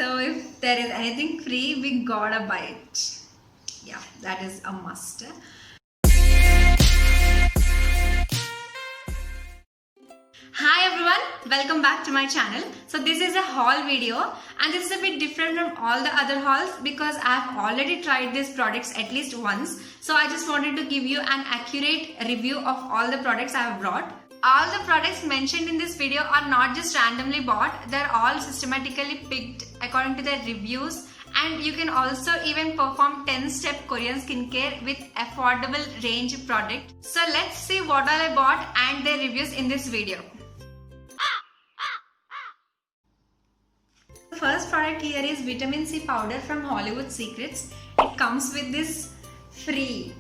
So if there is anything free, we gotta buy it. Yeah, that is a must. Hi everyone, welcome back to my channel. So this is a haul video and this is a bit different from all the other hauls because I've already tried these products at least once. So I just wanted to give you an accurate review of all the products I have brought. All the products mentioned in this video are not just randomly bought, they're all systematically picked according to their reviews, and you can also even perform 10-step Korean skincare with affordable range product. So let's see what all I bought and their reviews in this video. The first product here is Vitamin C powder from Hollywood Secrets. It comes with this free.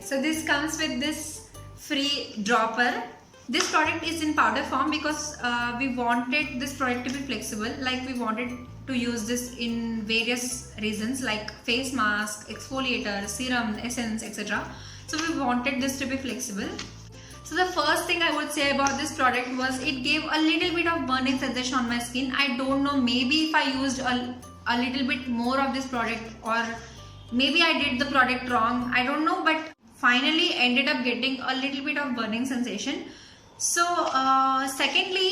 So this comes with this free dropper. This product is in powder form because we wanted this product to be flexible. Like we wanted to use this in various reasons like face mask, exfoliator, serum, essence, etc. So we wanted this to be flexible. So the first thing I would say about this product was it gave a little bit of burning sensation on my skin. I don't know, maybe if I used a little bit more of this product, or maybe I did the product wrong, I don't know, but finally ended up getting a little bit of burning sensation. So secondly,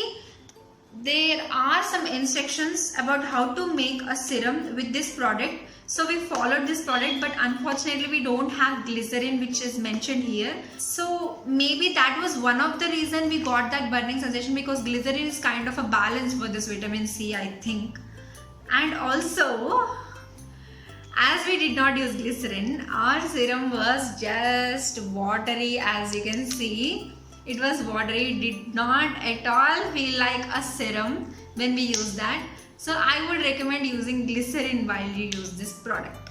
there are some instructions about how to make a serum with this product. So we followed this product, but unfortunately we don't have glycerin, which is mentioned here. So maybe that was one of the reason we got that burning sensation, because glycerin is kind of a balance for this vitamin C, I think. And also, as we did not use glycerin, our serum was just watery, as you can see. It was watery, did not at all feel like a serum when we use that. So I would recommend using glycerin while you use this product.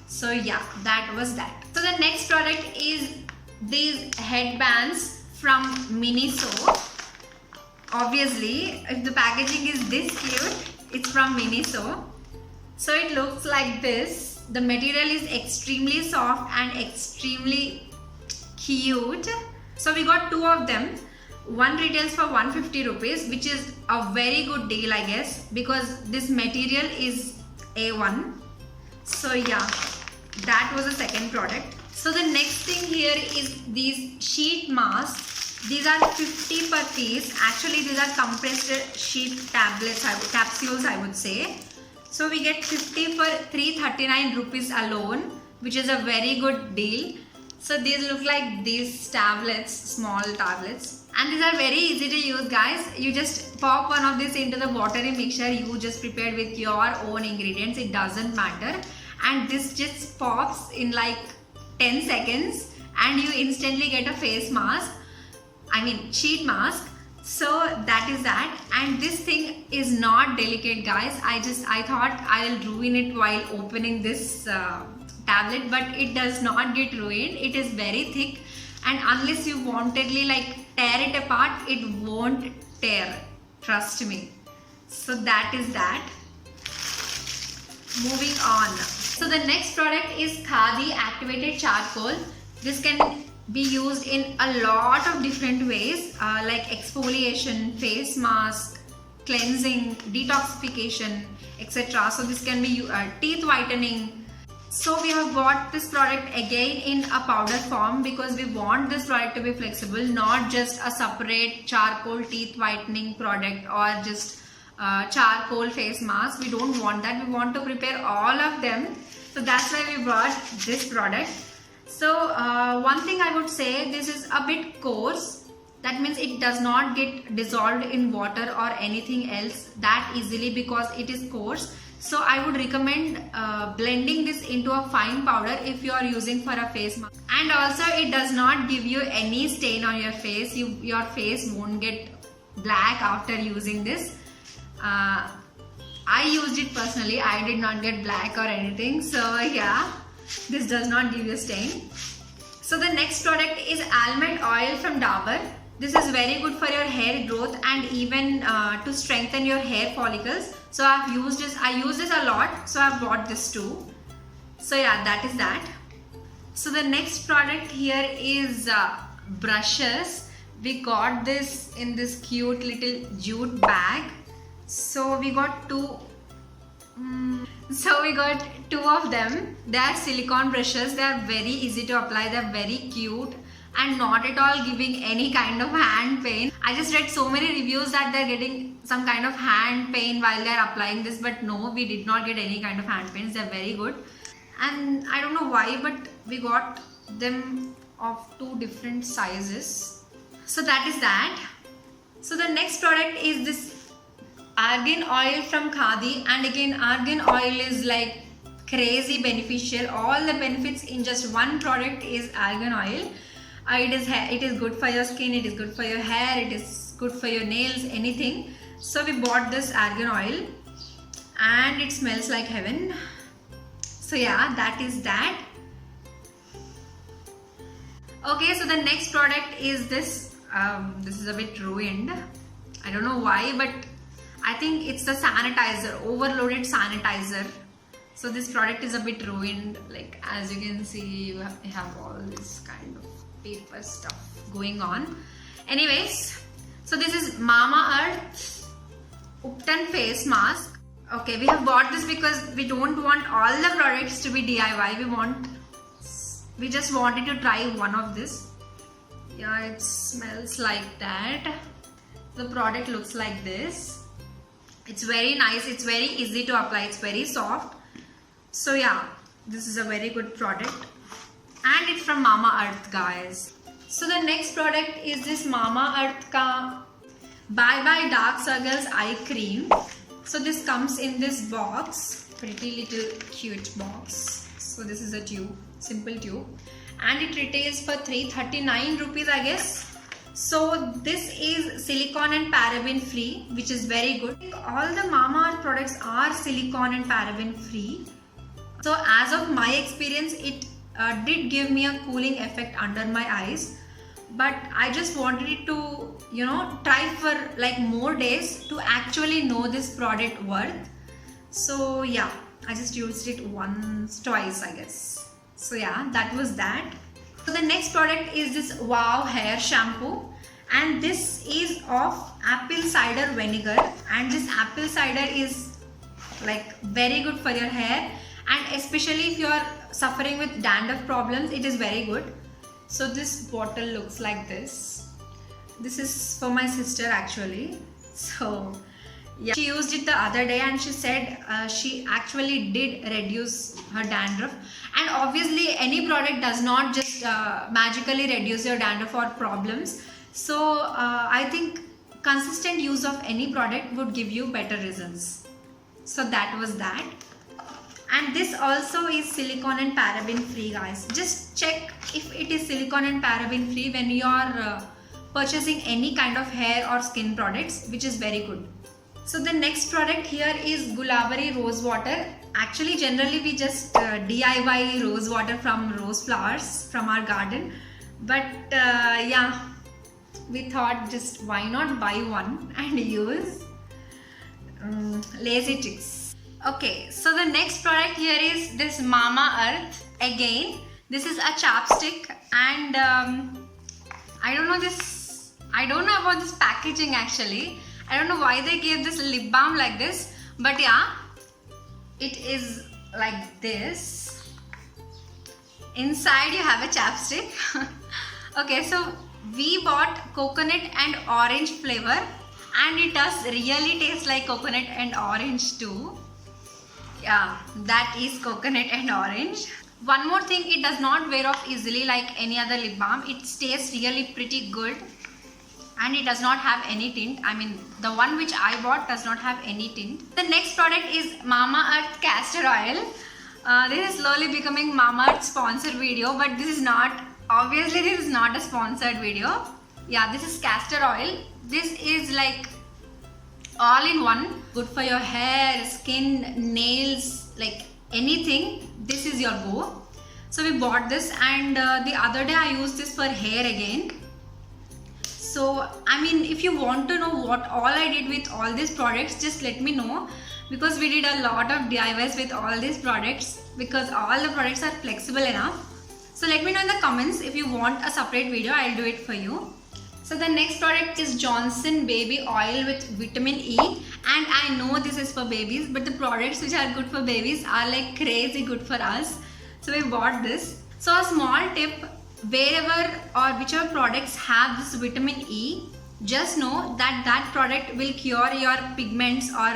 So yeah, that was that. So the next product is these headbands from Miniso. Obviously, if the packaging is this cute, it's from Miniso. So it looks like this. The material is extremely soft and extremely cute. So we got two of them. One retails for 150 rupees, which is a very good deal, I guess, because this material is A1. So yeah, that was the second product. So the next thing here is these sheet masks. These are 50 per piece. Actually, these are compressed sheet tablets, capsules, I would say. So we get 50 for 339 rupees alone, which is a very good deal. So these look like these tablets, small tablets. And these are very easy to use, guys. You just pop one of these into the watery mixture you just prepared with your own ingredients. It doesn't matter. And this just pops in like 10 seconds and you instantly get a face mask. I mean sheet mask. So that is that. And this thing is not delicate, guys. I thought I'll ruin it while opening this tablet, but it does not get ruined. It is very thick, and unless you wantedly like tear it apart, it won't tear, trust me. So that is that. Moving on. So the next product is Khadi activated charcoal. This can be used in a lot of different ways, like exfoliation, face mask, cleansing, detoxification, etc. So this can be teeth whitening. So we have got this product again in a powder form because we want this product to be flexible, not just a separate charcoal teeth whitening product or just charcoal face mask. We don't want that. We want to prepare all of them. So that's why we brought this product. So one thing I would say, this is a bit coarse. That means it does not get dissolved in water or anything else that easily because it is coarse. So I would recommend blending this into a fine powder if you are using for a face mask. And also it does not give you any stain on your face. Your face won't get black after using this. I used it personally. I did not get black or anything. So yeah, this does not give you a stain. So the next product is almond oil from Dabur. This is very good for your hair growth and even to strengthen your hair follicles. So I use this a lot, so I've bought this too. So yeah, that is that. So the next product here is brushes. We got this in this cute little jute bag. So we got two. So we got two of them. They are silicone brushes. They are very easy to apply. They are very cute and not at all giving any kind of hand pain. I just read so many reviews that they're getting some kind of hand pain while they're applying this, but no, we did not get any kind of hand pains. They're very good. And I don't know why, but we got them of two different sizes. So that is that. So the next product is this argan oil from Khadi, and again argan oil is like crazy beneficial. All the benefits in just one product is argan oil. It is good for your skin, it is good for your hair, it is good for your nails, anything. So we bought this argan oil and it smells like heaven. So yeah, that is that. Okay, so the next product is this. This is a bit ruined. I don't know why, but I think it's the sanitizer, overloaded sanitizer. So this product is a bit ruined. Like as you can see, you have all this kind of paper stuff going on. Anyways, so this is Mamaearth Upton face mask. Okay, we have bought this because we don't want all the products to be DIY. We just wanted to try one of this. Yeah, it smells like that. The product looks like this. It's very nice, it's very easy to apply, it's very soft. So yeah, this is a very good product and it's from Mamaearth, guys. So the next product is this Mamaearth ka Bye Bye Dark Circles Eye Cream. So this comes in this box, pretty little cute box. So this is a tube, simple tube, and it retails for 339 rupees, I guess. So this is silicone and paraben free, which is very good. All the Mamaearth products are silicone and paraben free. So as of my experience, it did give me a cooling effect under my eyes. But I just wanted it to, try for like more days to actually know this product worth. So yeah, I just used it twice, I guess. So yeah, that was that. So the next product is this Wow Hair Shampoo, and this is of apple cider vinegar, and this apple cider is like very good for your hair, and especially if you are suffering with dandruff problems, it is very good. So this bottle looks like this. This is for my sister actually. So yeah, she used it the other day and she said she actually did reduce her dandruff. And obviously any product does not just magically reduce your dandruff or problems. So I think consistent use of any product would give you better results. So that was that. And this also is silicone and paraben free, guys. Just check if it is silicone and paraben free when you are purchasing any kind of hair or skin products, which is very good. So the next product here is Gulabari Rose Water. Actually, generally we just DIY rose water from rose flowers from our garden. But yeah, we thought just why not buy one and use. Lazy chicks. Okay, so the next product here is this Mamaearth. Again, this is a chapstick, and I don't know about this packaging actually. I don't know why they gave this lip balm like this, but yeah, it is like this. Inside you have a chapstick. Okay, so we bought coconut and orange flavor, and it does really taste like coconut and orange too. Yeah, that is coconut and orange. One more thing, it does not wear off easily like any other lip balm. It stays really pretty good, and it does not have any tint. I mean, the one which I bought does not have any tint. The next product is Mamaearth Castor Oil. This is slowly becoming Mamaearth sponsored video, but this is not, obviously this is not a sponsored video. Yeah, this is castor oil. This is like all in one, good for your hair, skin, nails, like anything. This is your go. So we bought this, and the other day I used this for hair again. So I mean, if you want to know what all I did with all these products, just let me know, because we did a lot of DIYs with all these products, because all the products are flexible enough. So let me know in the comments if you want a separate video. I'll do it for you. So the next product is Johnson Baby Oil with Vitamin E, and I know this is for babies, but the products which are good for babies are like crazy good for us. So we bought this. So a small tip, wherever or whichever products have this vitamin E, just know that that product will cure your pigments or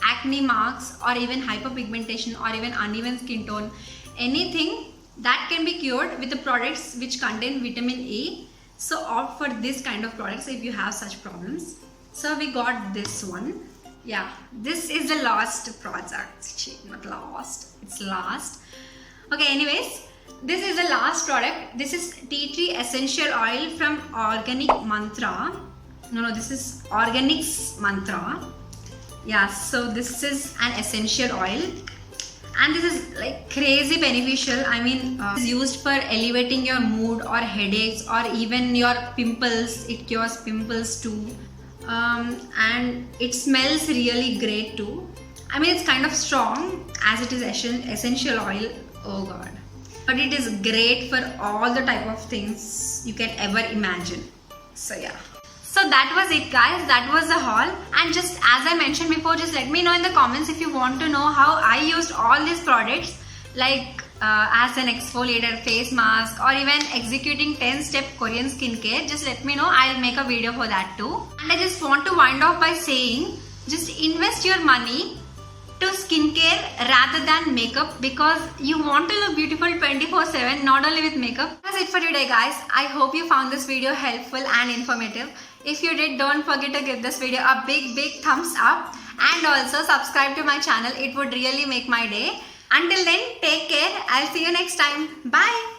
acne marks or even hyperpigmentation or even uneven skin tone. Anything that can be cured with the products which contain vitamin E. So opt for this kind of products if you have such problems. So we got this one. Yeah, this is the last product. Not last, it's last. Okay, anyways, this is the last product. This is tea tree essential oil from Organic Mantra. No, this is Organics Mantra. Yeah, so this is an essential oil. And this is like crazy beneficial. I mean, it's used for elevating your mood or headaches or even your pimples. It cures pimples too. And it smells really great too. I mean, it's kind of strong as it is essential oil. Oh god. But it is great for all the type of things you can ever imagine. So yeah. So that was it guys, that was the haul. And just as I mentioned before, just let me know in the comments if you want to know how I used all these products, like as an exfoliator, face mask, or even executing 10-step Korean skincare. Just let me know, I'll make a video for that too. And I just want to wind off by saying, just invest your money to skincare rather than makeup, because you want to look beautiful 24/7, not only with makeup. That's it for today guys. I hope you found this video helpful and informative. If you did, don't forget to give this video a big thumbs up, and also subscribe to my channel. It would really make my day. Until then, take care. I'll see you next time. Bye.